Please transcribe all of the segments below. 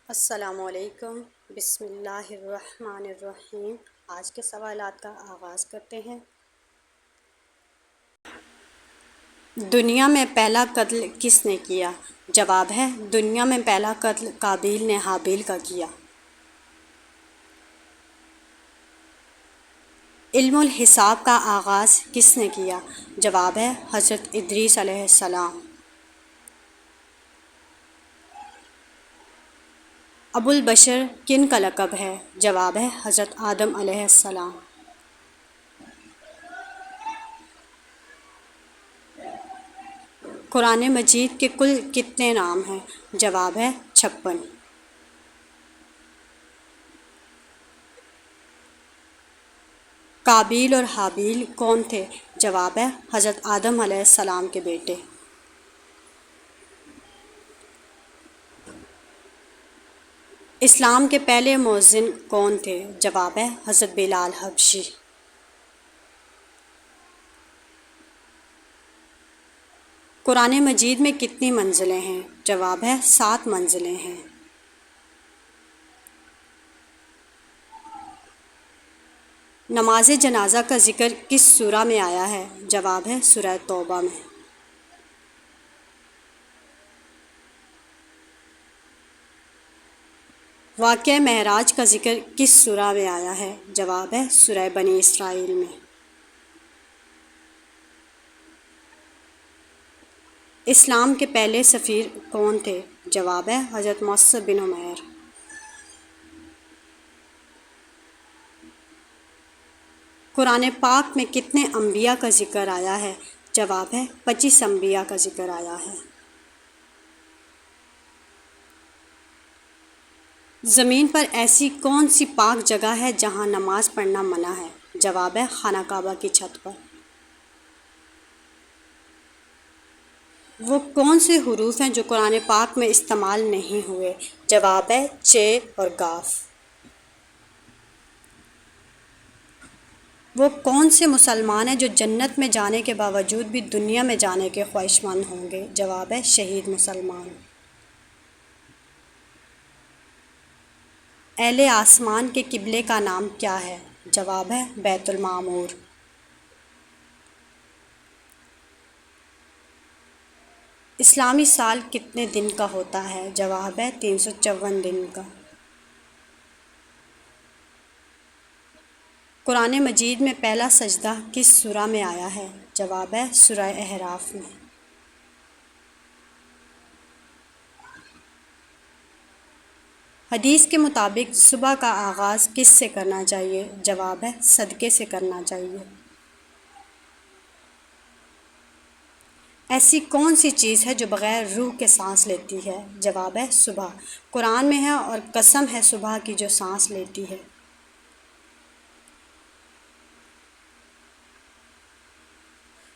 السلام علیکم۔ بسم اللہ الرحمن الرحیم۔ آج کے سوالات کا آغاز کرتے ہیں۔ دنیا میں پہلا قتل کس نے کیا؟ جواب ہے دنیا میں پہلا قتل قابیل نے حابیل کا کیا۔ علم الحساب کا آغاز کس نے کیا؟ جواب ہے حضرت ادریس علیہ السلام۔ ابو البشر کن کا لقب ہے؟ جواب ہے حضرت آدم علیہ السلام۔ قرآن مجید کے کل کتنے نام ہیں؟ جواب ہے 56۔ قابیل اور حابیل کون تھے؟ جواب ہے حضرت آدم علیہ السلام کے بیٹے۔ اسلام کے پہلے مؤذن کون تھے؟ جواب ہے حضرت بلال حبشی۔ قرآن مجید میں کتنی منزلیں ہیں؟ جواب ہے 7 منزلیں ہیں۔ نماز جنازہ کا ذکر کس سورہ میں آیا ہے؟ جواب ہے سورہ توبہ میں۔ واقعہ معراج کا ذکر کس سورہ میں آیا ہے؟ جواب ہے سورہ بنی اسرائیل میں۔ اسلام کے پہلے سفیر کون تھے؟ جواب ہے حضرت مصعب بن عمیر۔ قرآن پاک میں کتنے انبیاء کا ذکر آیا ہے؟ جواب ہے 25 انبیاء کا ذکر آیا ہے۔ زمین پر ایسی کون سی پاک جگہ ہے جہاں نماز پڑھنا منع ہے؟ جواب ہے خانہ کعبہ کی چھت پر۔ وہ کون سے حروف ہیں جو قرآن پاک میں استعمال نہیں ہوئے؟ جواب ہے چ اور قاف۔ وہ کون سے مسلمان ہیں جو جنت میں جانے کے باوجود بھی دنیا میں جانے کے خواہش مند ہوں گے؟ جواب ہے شہید مسلمان۔ اہل آسمان کے قبلے کا نام کیا ہے؟ جواب ہے بیت المعمور۔ اسلامی سال کتنے دن کا ہوتا ہے؟ جواب ہے 354 دن کا۔ قرآن مجید میں پہلا سجدہ کس سورہ میں آیا ہے؟ جواب ہے سورہ اعراف میں۔ حدیث کے مطابق صبح کا آغاز کس سے کرنا چاہیے؟ جواب ہے صدقے سے کرنا چاہیے۔ ایسی کون سی چیز ہے جو بغیر روح کے سانس لیتی ہے؟ جواب ہے صبح۔ قرآن میں ہے اور قسم ہے صبح کی جو سانس لیتی ہے۔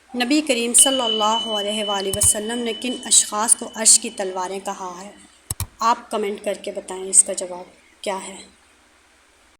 نبی کریم صلی اللہ علیہ وآلہ وسلم نے کن اشخاص کو عرش کی تلواریں کہا ہے؟ آپ کمنٹ کر کے بتائیں اس کا جواب کیا ہے۔